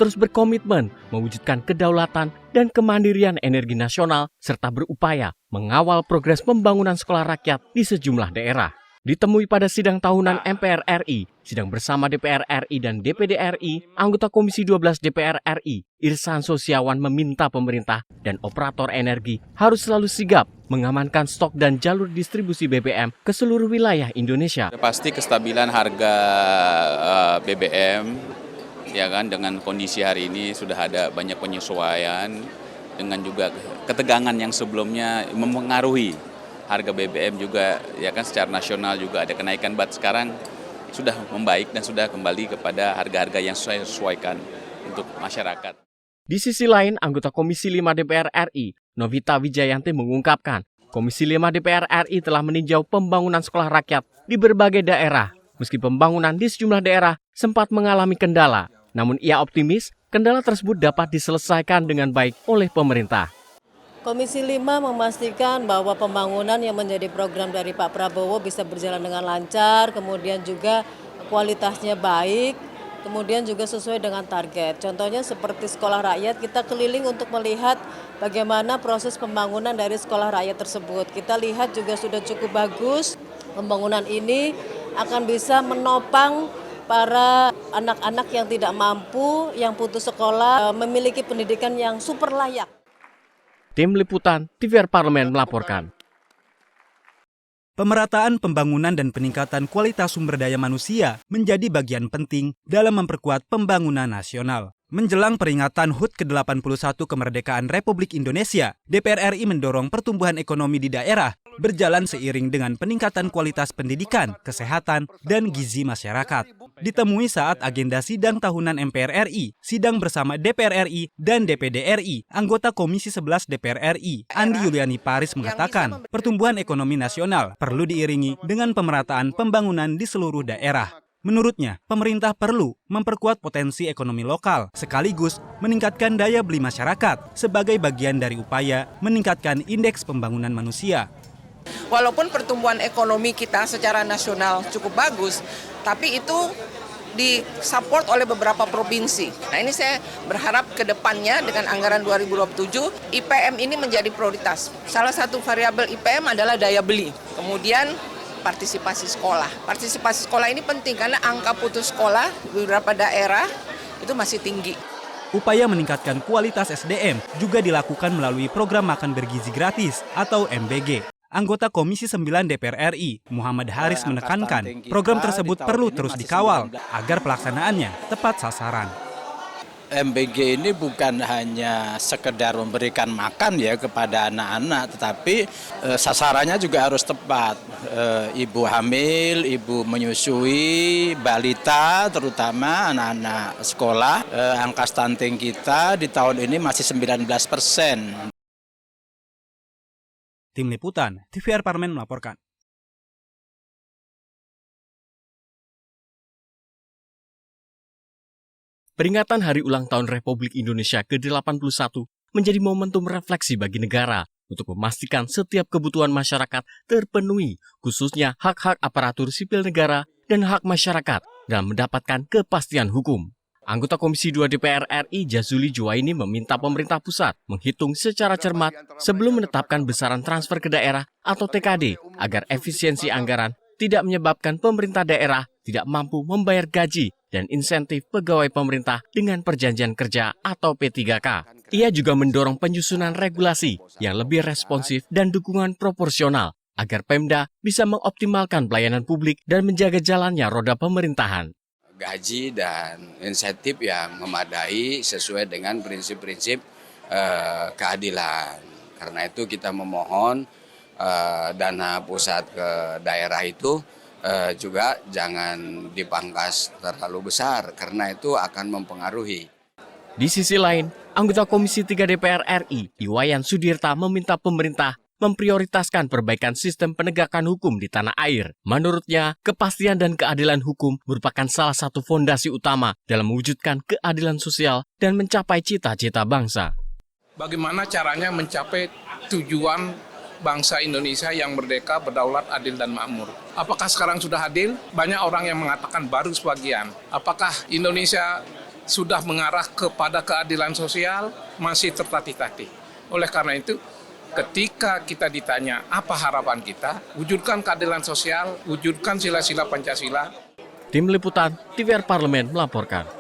terus berkomitmen mewujudkan kedaulatan dan kemandirian energi nasional serta berupaya mengawal progres pembangunan sekolah rakyat di sejumlah daerah. Ditemui pada sidang tahunan MPR RI, sidang bersama DPR RI dan DPD RI, anggota Komisi 12 DPR RI, Irsan Sosiawan meminta pemerintah dan operator energi harus selalu sigap mengamankan stok dan jalur distribusi BBM ke seluruh wilayah Indonesia. Pasti kestabilan harga BBM, ya kan, dengan kondisi hari ini sudah ada banyak penyesuaian, dengan juga ketegangan yang sebelumnya mempengaruhi harga BBM juga, ya kan, secara nasional juga ada kenaikan, sekarang sudah membaik dan sudah kembali kepada harga-harga yang sesuaikan untuk masyarakat. Di sisi lain, anggota Komisi 5 DPR RI, Novita Wijayanti mengungkapkan, Komisi 5 DPR RI telah meninjau pembangunan sekolah rakyat di berbagai daerah. Meski pembangunan di sejumlah daerah sempat mengalami kendala, namun ia optimis kendala tersebut dapat diselesaikan dengan baik oleh pemerintah. Komisi 5 memastikan bahwa pembangunan yang menjadi program dari Pak Prabowo bisa berjalan dengan lancar, kemudian juga kualitasnya baik, kemudian juga sesuai dengan target. Contohnya seperti sekolah rakyat, kita keliling untuk melihat bagaimana proses pembangunan dari sekolah rakyat tersebut. Kita lihat juga sudah cukup bagus, pembangunan ini akan bisa menopang para anak-anak yang tidak mampu, yang putus sekolah, memiliki pendidikan yang super layak. Tim Liputan TVR Parlemen melaporkan. Pemerataan pembangunan dan peningkatan kualitas sumber daya manusia menjadi bagian penting dalam memperkuat pembangunan nasional. Menjelang peringatan HUT ke-81 kemerdekaan Republik Indonesia, DPR RI mendorong pertumbuhan ekonomi di daerah berjalan seiring dengan peningkatan kualitas pendidikan, kesehatan, dan gizi masyarakat. Ditemui saat agenda sidang tahunan MPR RI, sidang bersama DPR RI dan DPD RI, anggota Komisi 11 DPR RI, Andi Yuliani Paris mengatakan, pertumbuhan ekonomi nasional perlu diiringi dengan pemerataan pembangunan di seluruh daerah. Menurutnya, pemerintah perlu memperkuat potensi ekonomi lokal, sekaligus meningkatkan daya beli masyarakat sebagai bagian dari upaya meningkatkan indeks pembangunan manusia. Walaupun pertumbuhan ekonomi kita secara nasional cukup bagus, tapi itu disupport oleh beberapa provinsi. Nah, ini saya berharap ke depannya dengan anggaran 2027, IPM ini menjadi prioritas. Salah satu variabel IPM adalah daya beli. Kemudian partisipasi sekolah. Partisipasi sekolah ini penting karena angka putus sekolah di beberapa daerah itu masih tinggi. Upaya meningkatkan kualitas SDM juga dilakukan melalui program makan bergizi gratis atau MBG. Anggota Komisi 9 DPR RI, Muhammad Haris menekankan, program tersebut perlu terus dikawal agar pelaksanaannya tepat sasaran. MBG ini bukan hanya sekedar memberikan makan ya kepada anak-anak, tetapi sasarannya juga harus tepat. Ibu hamil, ibu menyusui, balita, terutama anak-anak sekolah. Angka stunting kita di tahun ini masih 19%. Tim Liputan TVR Parlemen melaporkan. Peringatan Hari Ulang Tahun Republik Indonesia ke-81 menjadi momentum refleksi bagi negara untuk memastikan setiap kebutuhan masyarakat terpenuhi, khususnya hak-hak aparatur sipil negara dan hak masyarakat dalam mendapatkan kepastian hukum. Anggota Komisi 2 DPR RI Jazuli Juwaini meminta pemerintah pusat menghitung secara cermat sebelum menetapkan besaran transfer ke daerah atau TKD agar efisiensi anggaran tidak menyebabkan pemerintah daerah tidak mampu membayar gaji dan insentif pegawai pemerintah dengan perjanjian kerja atau P3K. Ia juga mendorong penyusunan regulasi yang lebih responsif dan dukungan proporsional agar Pemda bisa mengoptimalkan pelayanan publik dan menjaga jalannya roda pemerintahan. Gaji dan insentif yang memadai sesuai dengan prinsip-prinsip keadilan. Karena itu kita memohon dana pusat ke daerah itu juga jangan dipangkas terlalu besar karena itu akan mempengaruhi. Di sisi lain, anggota Komisi 3 DPR RI, Iwayan Sudirta meminta pemerintah memprioritaskan perbaikan sistem penegakan hukum di tanah air. Menurutnya, kepastian dan keadilan hukum merupakan salah satu fondasi utama dalam mewujudkan keadilan sosial dan mencapai cita-cita bangsa. Bagaimana caranya mencapai tujuan bangsa Indonesia yang merdeka, berdaulat, adil, dan makmur? Apakah sekarang sudah adil? Banyak orang yang mengatakan baru sebagian. Apakah Indonesia sudah mengarah kepada keadilan sosial masih tertatih-tatih. Oleh karena itu, ketika kita ditanya apa harapan kita, wujudkan keadilan sosial, wujudkan sila-sila Pancasila. Tim Liputan TVR Parlemen melaporkan.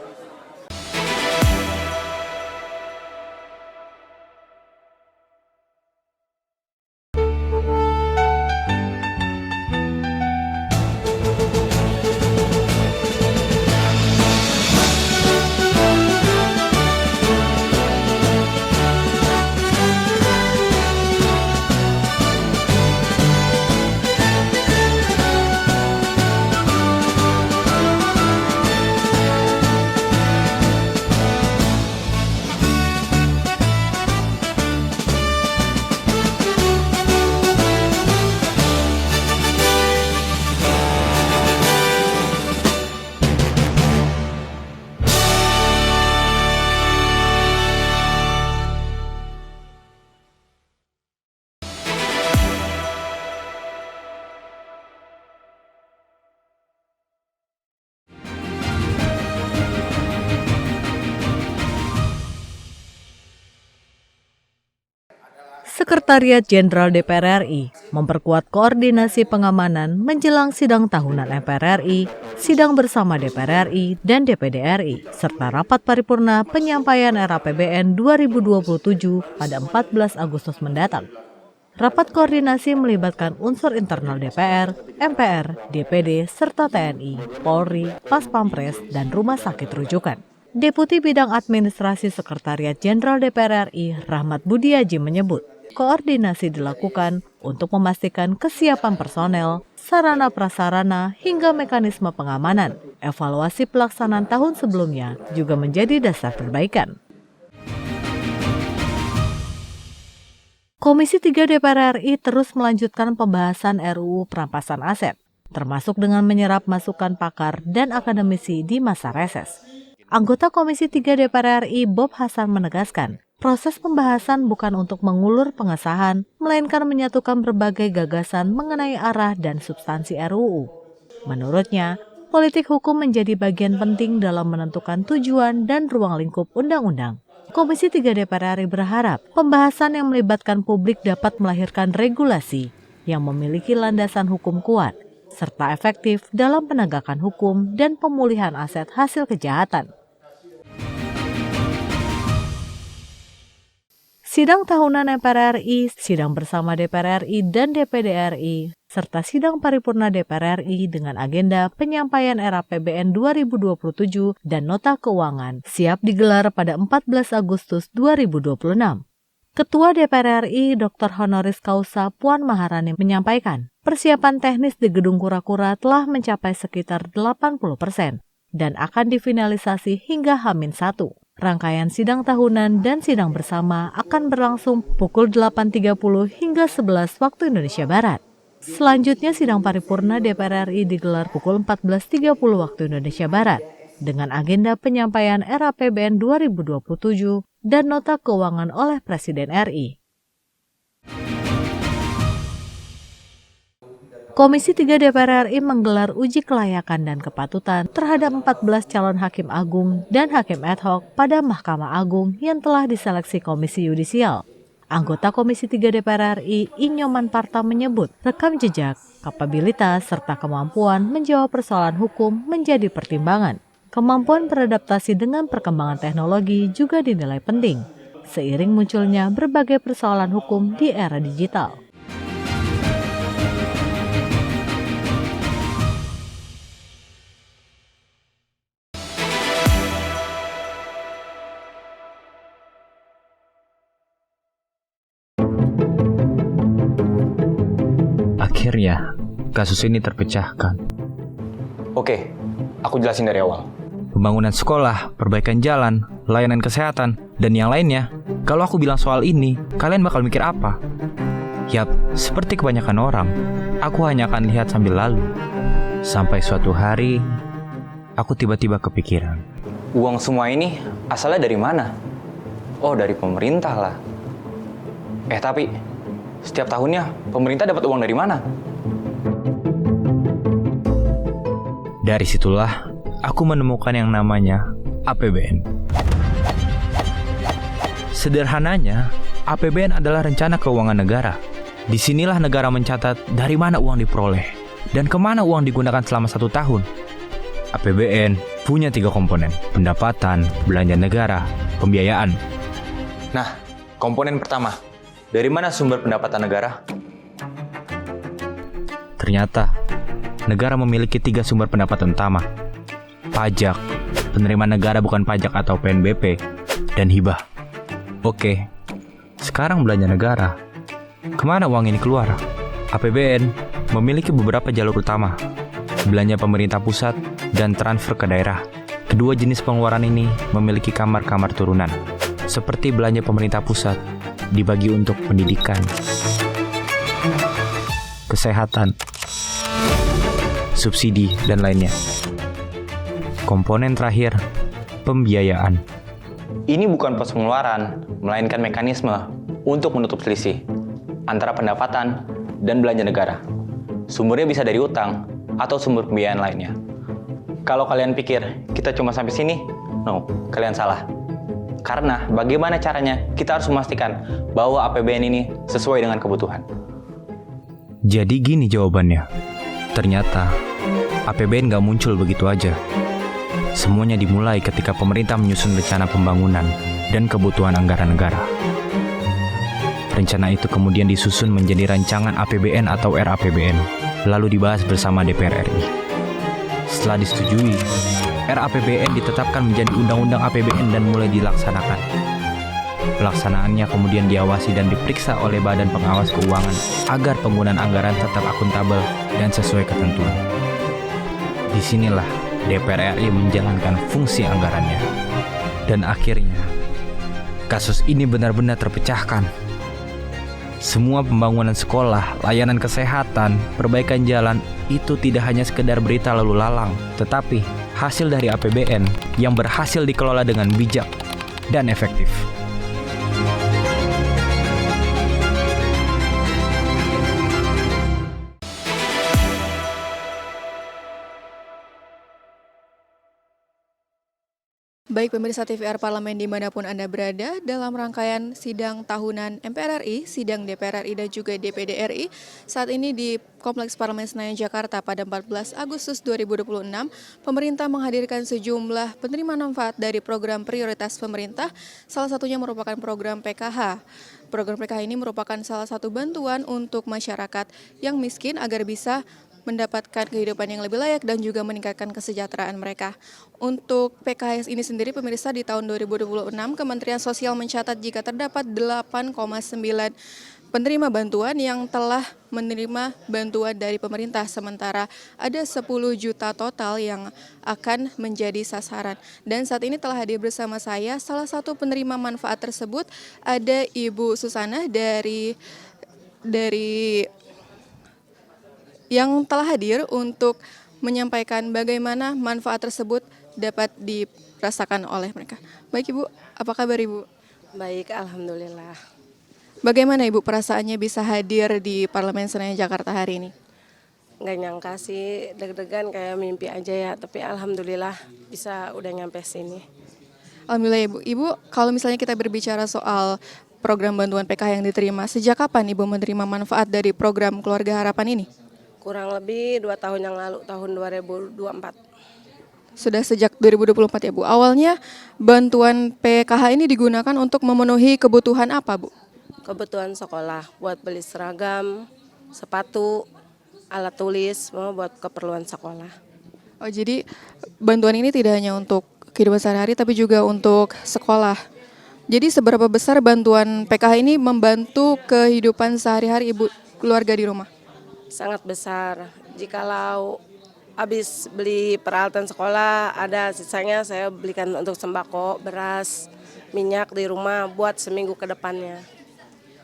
Sekretariat Jenderal DPR RI memperkuat koordinasi pengamanan menjelang sidang tahunan MPR RI, sidang bersama DPR RI dan DPD RI, serta rapat paripurna penyampaian RAPBN 2027 pada 14 Agustus mendatang. Rapat koordinasi melibatkan unsur internal DPR, MPR, DPD, serta TNI, Polri, Pas Pampres, dan rumah sakit rujukan. Deputi Bidang Administrasi Sekretariat Jenderal DPR RI, Rahmat Budiaji menyebut, koordinasi dilakukan untuk memastikan kesiapan personel, sarana prasarana, hingga mekanisme pengamanan. Evaluasi pelaksanaan tahun sebelumnya juga menjadi dasar perbaikan. Komisi 3 DPR RI terus melanjutkan pembahasan RUU Perampasan Aset, termasuk dengan menyerap masukan pakar dan akademisi di masa reses. Anggota Komisi 3 DPR RI Bob Hasan menegaskan, proses pembahasan bukan untuk mengulur pengesahan, melainkan menyatukan berbagai gagasan mengenai arah dan substansi RUU. Menurutnya, politik hukum menjadi bagian penting dalam menentukan tujuan dan ruang lingkup undang-undang. Komisi 3 DPR RI berharap pembahasan yang melibatkan publik dapat melahirkan regulasi yang memiliki landasan hukum kuat, serta efektif dalam penegakan hukum dan pemulihan aset hasil kejahatan. Sidang tahunan MPR RI, sidang bersama DPR RI dan DPD RI, serta sidang paripurna DPR RI dengan agenda penyampaian RAPBN 2027 dan nota keuangan siap digelar pada 14 Agustus 2026. Ketua DPR RI Dr. Honoris Causa Puan Maharani menyampaikan, persiapan teknis di Gedung Kura-Kura telah mencapai sekitar 80% dan akan difinalisasi hingga H-1. Rangkaian sidang tahunan dan sidang bersama akan berlangsung pukul 8.30 hingga 11 waktu Indonesia Barat. Selanjutnya sidang paripurna DPR RI digelar pukul 14.30 waktu Indonesia Barat dengan agenda penyampaian RAPBN 2027 dan nota keuangan oleh Presiden RI. Komisi 3 DPR RI menggelar uji kelayakan dan kepatutan terhadap 14 calon hakim agung dan hakim ad hoc pada Mahkamah Agung yang telah diseleksi Komisi Yudisial. Anggota Komisi 3 DPR RI, Inyoman Parta menyebut rekam jejak, kapabilitas, serta kemampuan menjawab persoalan hukum menjadi pertimbangan. Kemampuan beradaptasi dengan perkembangan teknologi juga dinilai penting, seiring munculnya berbagai persoalan hukum di era digital. Akhirnya, kasus ini terpecahkan. Oke, aku jelasin dari awal. Pembangunan sekolah, perbaikan jalan, layanan kesehatan, dan yang lainnya. Kalau aku bilang soal ini, kalian bakal mikir apa? Yap, seperti kebanyakan orang, aku hanya akan lihat sambil lalu. Sampai suatu hari, aku tiba-tiba kepikiran. Uang semua ini asalnya dari mana? Oh, dari pemerintah lah. Tapi setiap tahunnya pemerintah dapat uang dari mana? Dari situlah aku menemukan yang namanya APBN. Sederhananya, APBN adalah rencana keuangan negara. Disinilah negara mencatat dari mana uang diperoleh dan kemana uang digunakan selama 1 tahun. APBN punya 3 komponen, pendapatan, belanja negara, pembiayaan. Nah, komponen pertama, dari mana sumber pendapatan negara? Ternyata, negara memiliki 3 sumber pendapatan utama. Pajak, penerimaan negara bukan pajak atau PNBP, dan hibah. Oke, sekarang belanja negara. Kemana uang ini keluar? APBN memiliki beberapa jalur utama. Belanja pemerintah pusat dan transfer ke daerah. Kedua jenis pengeluaran ini memiliki kamar-kamar turunan. Seperti belanja pemerintah pusat dibagi untuk pendidikan, kesehatan, subsidi, dan lainnya. Komponen terakhir, pembiayaan. Ini bukan pos pengeluaran, melainkan mekanisme untuk menutup selisih antara pendapatan dan belanja negara. Sumbernya bisa dari utang atau sumber pembiayaan lainnya. Kalau kalian pikir kita cuma sampai sini, no, kalian salah. Karena bagaimana caranya kita harus memastikan bahwa APBN ini sesuai dengan kebutuhan. Jadi gini jawabannya. Ternyata APBN nggak muncul begitu aja. Semuanya dimulai ketika pemerintah menyusun rencana pembangunan dan kebutuhan anggaran negara. Rencana itu kemudian disusun menjadi rancangan APBN atau RAPBN, lalu dibahas bersama DPR RI. Setelah disetujui, RAPBN ditetapkan menjadi Undang-Undang APBN dan mulai dilaksanakan. Pelaksanaannya kemudian diawasi dan diperiksa oleh Badan Pengawas Keuangan agar penggunaan anggaran tetap akuntabel dan sesuai ketentuan. Disinilah DPR RI menjalankan fungsi anggarannya. Dan akhirnya, kasus ini benar-benar terpecahkan. Semua pembangunan sekolah, layanan kesehatan, perbaikan jalan itu tidak hanya sekedar berita lalu lalang, tetapi hasil dari APBN yang berhasil dikelola dengan bijak dan efektif. Baik pemirsa TVR Parlemen dimanapun Anda berada, dalam rangkaian sidang tahunan MPR RI, sidang DPR RI dan juga DPD RI, saat ini di Kompleks Parlemen Senayan Jakarta pada 14 Agustus 2026, pemerintah menghadirkan sejumlah penerima manfaat dari program prioritas pemerintah, salah satunya merupakan program PKH. Program PKH ini merupakan salah satu bantuan untuk masyarakat yang miskin agar bisa mendapatkan kehidupan yang lebih layak dan juga meningkatkan kesejahteraan mereka. Untuk PKH ini sendiri pemirsa di tahun 2026 Kementerian Sosial mencatat jika terdapat 8,9 penerima bantuan yang telah menerima bantuan dari pemerintah, sementara ada 10 juta total yang akan menjadi sasaran. Dan saat ini telah hadir bersama saya salah satu penerima manfaat tersebut, ada Ibu Susana dari yang telah hadir untuk menyampaikan bagaimana manfaat tersebut dapat dirasakan oleh mereka. Baik Ibu, apa kabar Ibu? Baik, alhamdulillah. Bagaimana Ibu perasaannya bisa hadir di Parlemen Senayan Jakarta hari ini? Nggak nyangka sih, deg-degan kayak mimpi aja ya, tapi alhamdulillah bisa udah nyampe sini. Alhamdulillah Ibu. Ibu, kalau misalnya kita berbicara soal program bantuan PKH yang diterima, sejak kapan Ibu menerima manfaat dari program Keluarga Harapan ini? Kurang lebih 2 tahun yang lalu, tahun 2024. Sudah sejak 2024 ya Bu. Awalnya bantuan PKH ini digunakan untuk memenuhi kebutuhan apa Bu? Kebutuhan sekolah, buat beli seragam, sepatu, alat tulis, semua buat keperluan sekolah. Oh jadi bantuan ini tidak hanya untuk kehidupan sehari-hari tapi juga untuk sekolah. Jadi seberapa besar bantuan PKH ini membantu kehidupan sehari-hari Ibu keluarga di rumah? Sangat besar. Jikalau habis beli peralatan sekolah, ada sisanya saya belikan untuk sembako, beras, minyak di rumah buat seminggu ke depannya.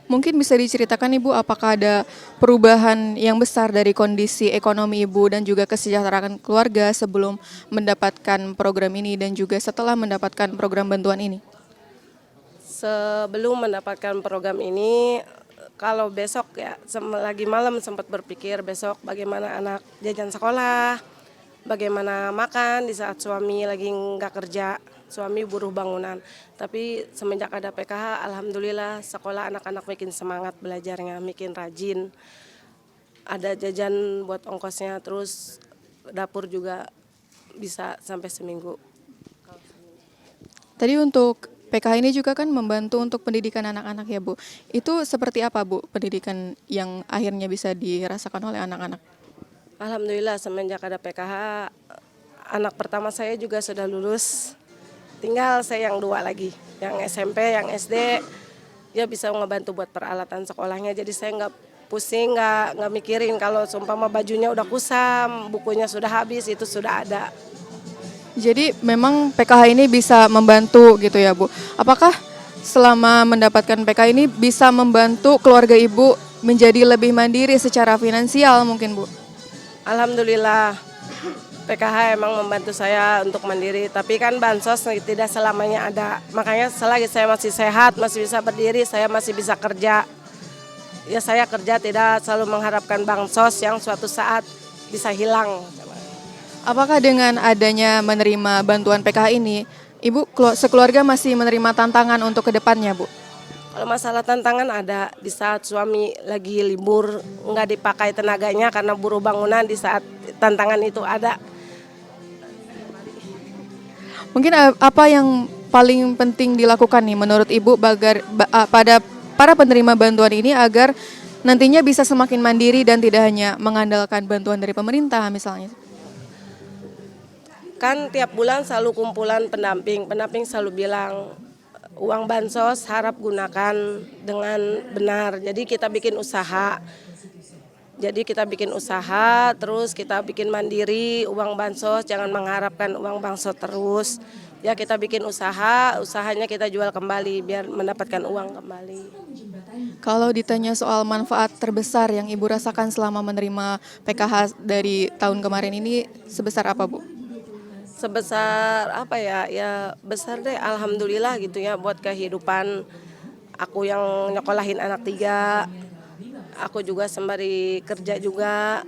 Mungkin bisa diceritakan Ibu apakah ada perubahan yang besar dari kondisi ekonomi Ibu dan juga kesejahteraan keluarga sebelum mendapatkan program ini dan juga setelah mendapatkan program bantuan ini? Sebelum mendapatkan program ini, kalau besok ya lagi malam sempat berpikir besok bagaimana anak jajan sekolah, bagaimana makan di saat suami lagi nggak kerja. suami buruh bangunan. Tapi semenjak ada PKH, alhamdulillah sekolah anak-anak makin semangat belajarnya, makin rajin. Ada jajan buat ongkosnya, terus dapur juga bisa sampai seminggu. Tadi untuk PKH ini juga kan membantu untuk pendidikan anak-anak ya Bu. Itu seperti apa Bu pendidikan yang akhirnya bisa dirasakan oleh anak-anak? Alhamdulillah semenjak ada PKH, anak pertama saya juga sudah lulus. Tinggal saya yang 2 lagi, yang SMP, yang SD. Dia bisa ngebantu buat peralatan sekolahnya, jadi saya nggak pusing, nggak mikirin kalau seumpama bajunya udah kusam, bukunya sudah habis, itu sudah ada. Jadi memang PKH ini bisa membantu gitu ya Bu. Apakah selama mendapatkan PKH ini bisa membantu keluarga Ibu menjadi lebih mandiri secara finansial mungkin Bu? Alhamdulillah PKH emang membantu saya untuk mandiri, tapi kan bansos tidak selamanya ada. Makanya selagi saya masih sehat, masih bisa berdiri, saya masih bisa kerja. Ya saya kerja tidak selalu mengharapkan bansos yang suatu saat bisa hilang. Apakah dengan adanya menerima bantuan PKH ini, Ibu sekeluarga masih menerima tantangan untuk kedepannya Bu? Kalau masalah tantangan ada, di saat suami lagi libur, nggak dipakai tenaganya karena buruh bangunan, di saat tantangan itu ada. Mungkin apa yang paling penting dilakukan nih menurut Ibu pada para penerima bantuan ini agar nantinya bisa semakin mandiri dan tidak hanya mengandalkan bantuan dari pemerintah misalnya? Kan tiap bulan selalu kumpulan pendamping selalu bilang uang bansos harap gunakan dengan benar. Jadi kita bikin usaha. Terus kita bikin mandiri, uang bansos jangan mengharapkan uang bansos terus. Ya kita bikin usahanya kita jual kembali biar mendapatkan uang kembali. Kalau ditanya soal manfaat terbesar yang Ibu rasakan selama menerima PKH dari tahun kemarin ini sebesar apa Bu? Sebesar apa ya besar deh, alhamdulillah gitu ya buat kehidupan aku yang nyekolahin anak 3, aku juga sembari kerja juga,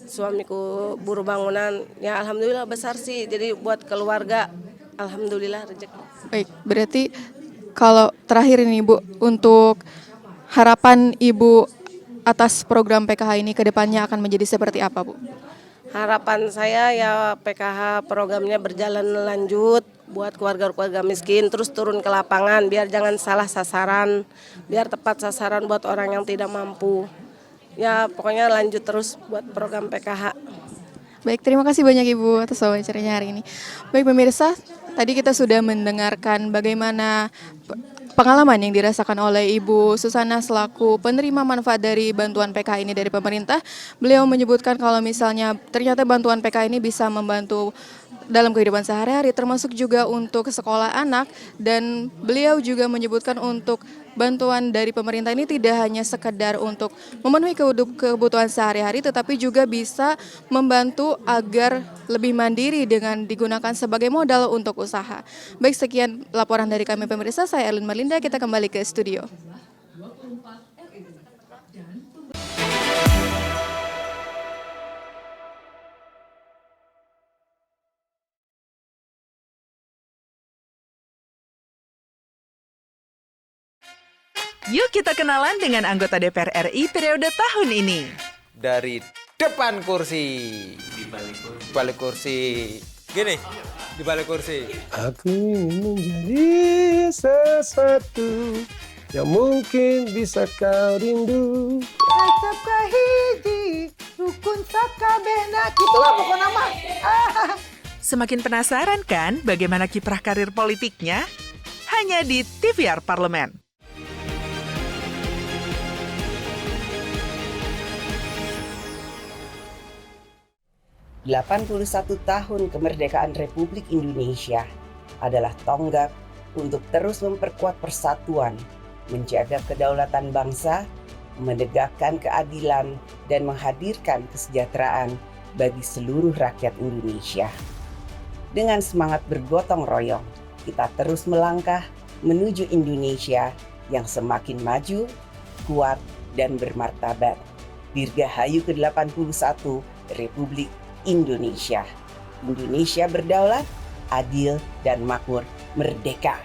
suamiku buruh bangunan, ya alhamdulillah besar sih, jadi buat keluarga alhamdulillah rezeki. Baik, berarti kalau terakhir ini Bu, untuk harapan Ibu atas program PKH ini ke depannya akan menjadi seperti apa Bu? Harapan saya ya PKH programnya berjalan lanjut buat keluarga-keluarga miskin, terus turun ke lapangan biar jangan salah sasaran, biar tepat sasaran buat orang yang tidak mampu. Ya pokoknya lanjut terus buat program PKH. Baik, terima kasih banyak Ibu atas wawancaranya hari ini. Baik pemirsa, tadi kita sudah mendengarkan bagaimana pengalaman yang dirasakan oleh Ibu Susana selaku penerima manfaat dari bantuan PKH ini dari pemerintah. Beliau menyebutkan kalau misalnya ternyata bantuan PKH ini bisa membantu dalam kehidupan sehari-hari, termasuk juga untuk sekolah anak, dan beliau juga menyebutkan untuk bantuan dari pemerintah ini tidak hanya sekedar untuk memenuhi kebutuhan sehari-hari, tetapi juga bisa membantu agar lebih mandiri dengan digunakan sebagai modal untuk usaha. Baik, sekian laporan dari kami pemirsa, saya Erlin Marlinda, kita kembali ke studio. Yuk kita kenalan dengan anggota DPR RI periode tahun ini. Dari depan kursi. Di balik kursi. Gini, di balik kursi. Aku ingin menjadi sesuatu yang mungkin bisa kau rindu. Acap kahiji, rukun sakabehna. Gitulah pokok nama. Semakin penasaran kan bagaimana kiprah karir politiknya? Hanya di TVR Parlemen. 81 tahun kemerdekaan Republik Indonesia adalah tonggak untuk terus memperkuat persatuan, menjaga kedaulatan bangsa, menegakkan keadilan, dan menghadirkan kesejahteraan bagi seluruh rakyat Indonesia. Dengan semangat bergotong royong, kita terus melangkah menuju Indonesia yang semakin maju, kuat, dan bermartabat. Dirgahayu ke-81 Republik Indonesia. Indonesia berdaulat, adil, dan makmur merdeka.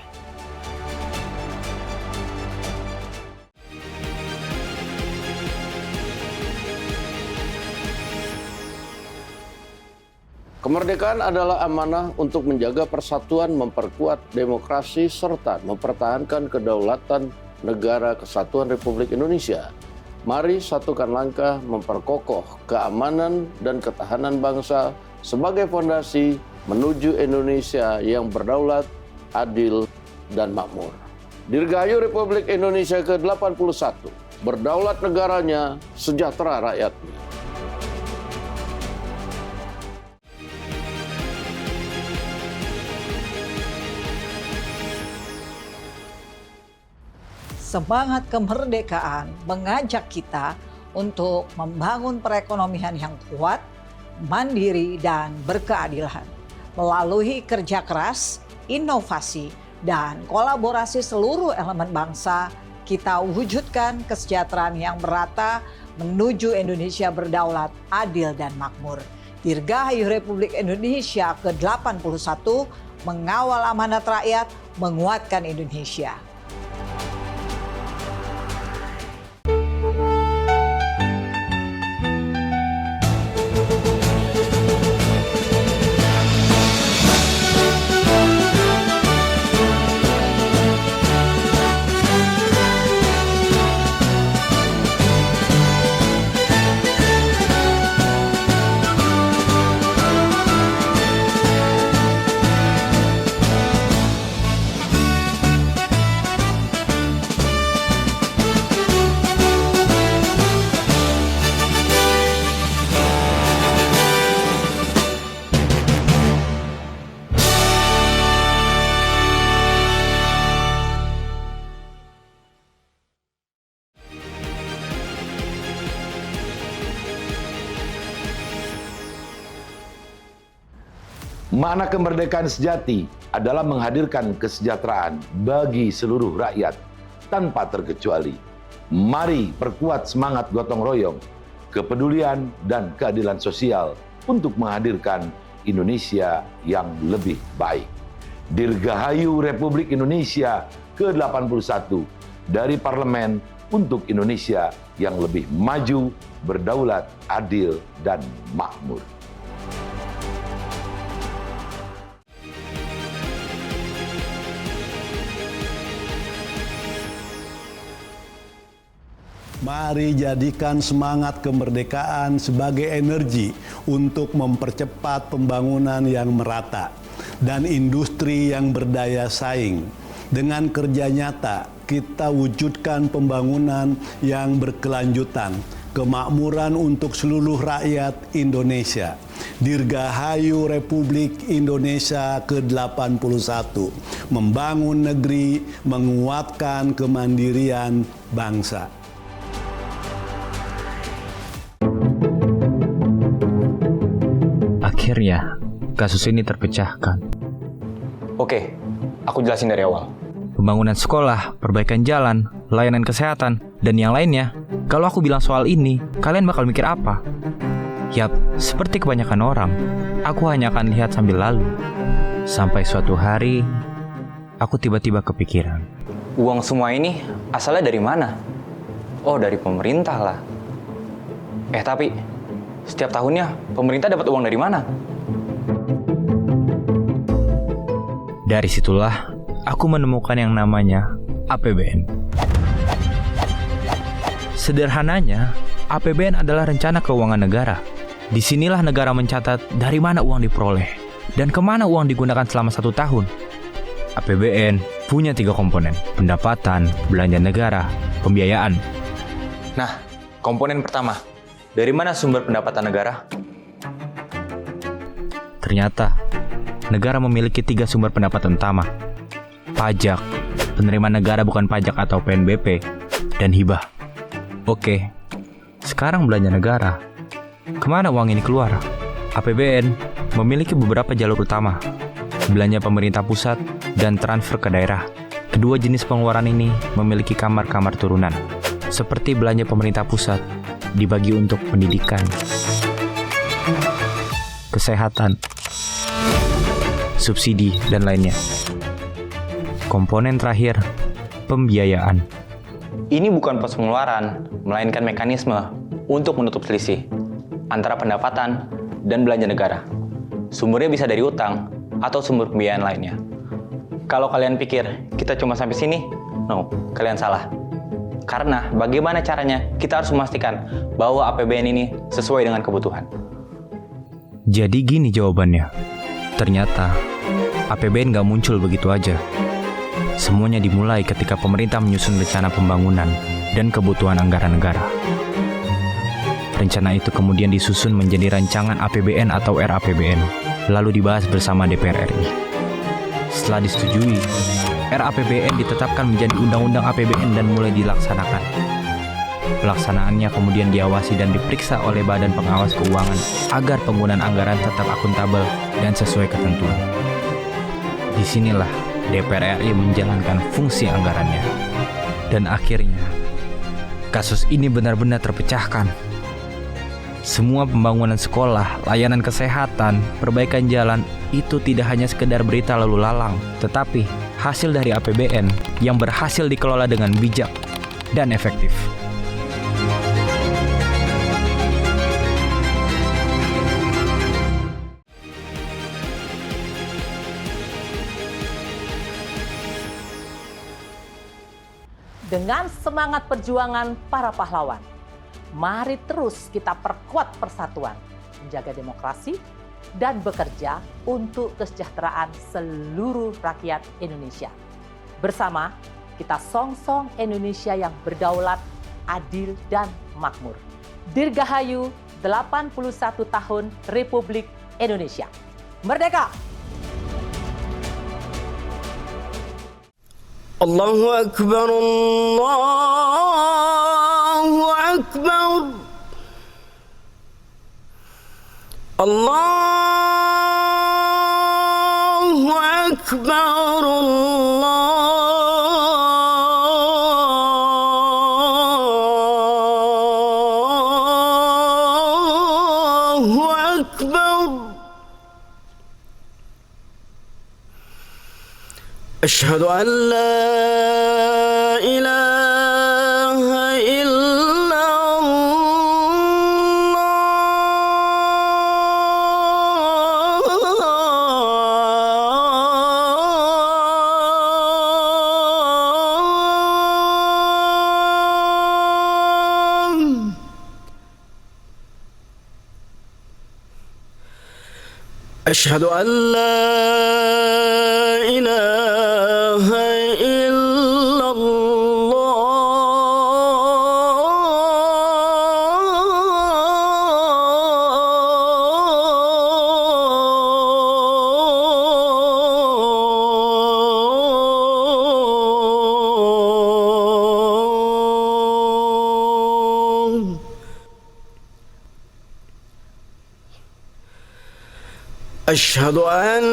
Kemerdekaan adalah amanah untuk menjaga persatuan, memperkuat demokrasi, serta mempertahankan kedaulatan negara kesatuan Republik Indonesia. Mari satukan langkah memperkokoh keamanan dan ketahanan bangsa sebagai fondasi menuju Indonesia yang berdaulat, adil, dan makmur. Dirgahayu Republik Indonesia ke-81, berdaulat negaranya, sejahtera rakyatnya. Semangat kemerdekaan mengajak kita untuk membangun perekonomian yang kuat, mandiri, dan berkeadilan. Melalui kerja keras, inovasi, dan kolaborasi seluruh elemen bangsa, kita wujudkan kesejahteraan yang merata menuju Indonesia berdaulat, adil, dan makmur. Dirgahayu Republik Indonesia ke-81, mengawal amanat rakyat, menguatkan Indonesia. Makna kemerdekaan sejati adalah menghadirkan kesejahteraan bagi seluruh rakyat tanpa terkecuali. Mari perkuat semangat gotong royong, kepedulian, dan keadilan sosial untuk menghadirkan Indonesia yang lebih baik. Dirgahayu Republik Indonesia ke-81 dari Parlemen untuk Indonesia yang lebih maju, berdaulat, adil, dan makmur. Mari jadikan semangat kemerdekaan sebagai energi untuk mempercepat pembangunan yang merata dan industri yang berdaya saing. Dengan kerja nyata, kita wujudkan pembangunan yang berkelanjutan, kemakmuran untuk seluruh rakyat Indonesia. Dirgahayu Republik Indonesia ke-81, membangun negeri, menguatkan kemandirian bangsa. Akhirnya, kasus ini terpecahkan. Oke, aku jelasin dari awal. Pembangunan sekolah, perbaikan jalan, layanan kesehatan, dan yang lainnya. Kalau aku bilang soal ini, kalian bakal mikir apa? Yap, seperti kebanyakan orang, aku hanya akan lihat sambil lalu. Sampai suatu hari, aku tiba-tiba kepikiran. Uang semua ini asalnya dari mana? Oh, dari pemerintah lah. Tapi setiap tahunnya pemerintah dapat uang dari mana? Dari situlah aku menemukan yang namanya APBN. Sederhananya, APBN adalah rencana keuangan negara. Disinilah negara mencatat dari mana uang diperoleh dan kemana uang digunakan selama 1 tahun. APBN punya 3 komponen: pendapatan, belanja negara, pembiayaan. Nah, komponen pertama, dari mana sumber pendapatan negara? Ternyata, negara memiliki 3 sumber pendapatan utama: pajak, penerimaan negara bukan pajak atau PNBP, dan hibah. Oke, sekarang belanja negara. Kemana uang ini keluar? APBN memiliki beberapa jalur utama: belanja pemerintah pusat dan transfer ke daerah. Kedua jenis pengeluaran ini memiliki kamar-kamar turunan. Seperti belanja pemerintah pusat dibagi untuk pendidikan, kesehatan, subsidi, dan lainnya. Komponen terakhir, pembiayaan. Ini bukan pos pengeluaran, melainkan mekanisme untuk menutup selisih antara pendapatan dan belanja negara. Sumbernya bisa dari utang atau sumber pembiayaan lainnya. Kalau kalian pikir kita cuma sampai sini, no, kalian salah. Karena bagaimana caranya, kita harus memastikan bahwa APBN ini sesuai dengan kebutuhan. Jadi gini jawabannya. Ternyata APBN nggak muncul begitu aja. Semuanya dimulai ketika pemerintah menyusun rencana pembangunan dan kebutuhan anggaran negara. Rencana itu kemudian disusun menjadi rancangan APBN atau RAPBN, lalu dibahas bersama DPR RI. Setelah disetujui, RAPBN ditetapkan menjadi Undang-Undang APBN dan mulai dilaksanakan. Pelaksanaannya kemudian diawasi dan diperiksa oleh Badan Pengawas Keuangan agar penggunaan anggaran tetap akuntabel dan sesuai ketentuan. Disinilah DPR RI menjalankan fungsi anggarannya. Dan akhirnya, kasus ini benar-benar terpecahkan. Semua pembangunan sekolah, layanan kesehatan, perbaikan jalan itu tidak hanya sekedar berita lalu lalang, tetapi hasil dari APBN yang berhasil dikelola dengan bijak dan efektif. Dengan semangat perjuangan para pahlawan, mari terus kita perkuat persatuan, menjaga demokrasi, dan bekerja untuk kesejahteraan seluruh rakyat Indonesia. Bersama, kita songsong Indonesia yang berdaulat, adil, dan makmur. Dirgahayu 81 tahun Republik Indonesia. Merdeka! Allahu Akbar, Allahu Akbar, Allahu Akbar, Allahu Akbar. أشهد أن لا إله إلا الله. أشهد أن لا إله إلا الله. أشهد أن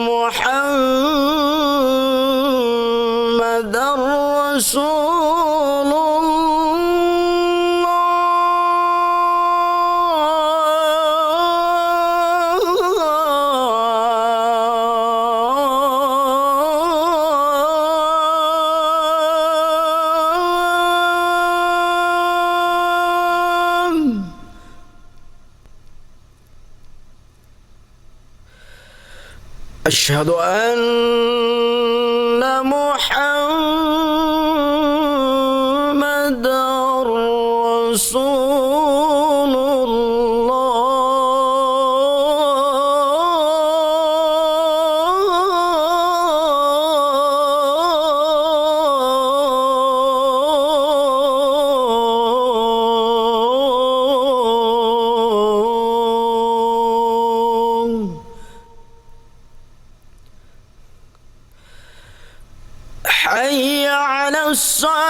محمدًا رسول الله. أشهد أن محمدًا رسول الله. حي على الصلاة.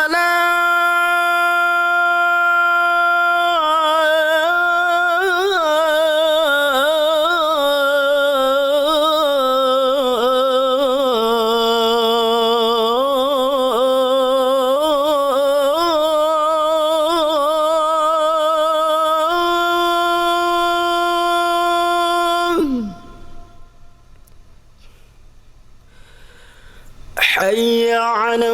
حي على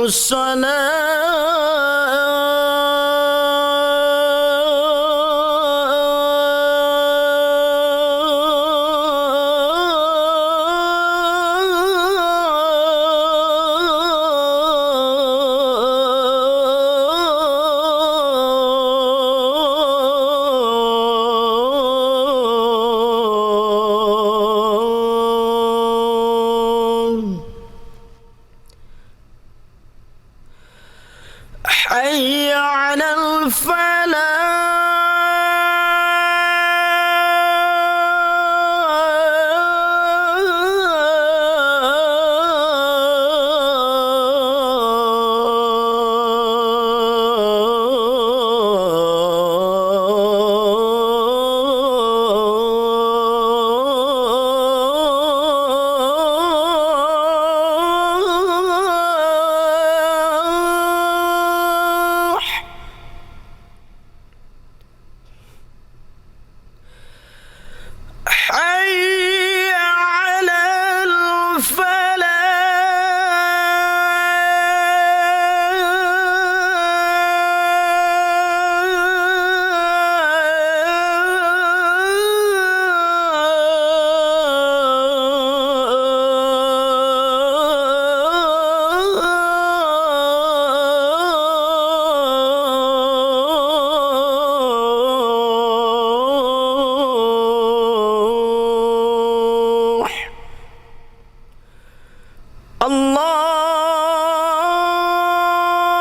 حي على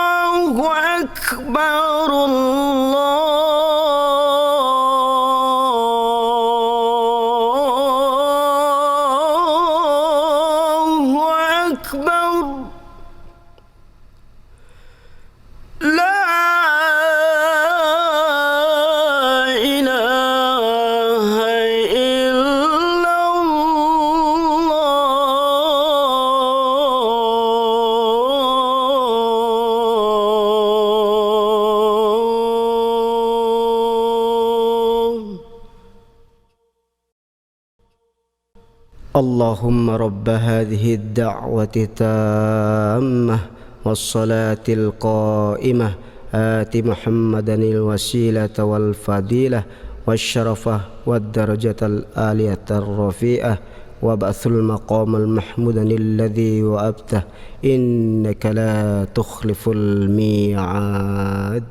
الله أكبر الله أكبر لا إله إلا اللهم رب هذه الدعوة التامة والصلاة القائمة آت محمدا الوسيلة والفضيلة والشرفة والدرجة العالية الرفيعة وابعث المقام المحمود الذي وأبته إنك لا تخلف الميعاد.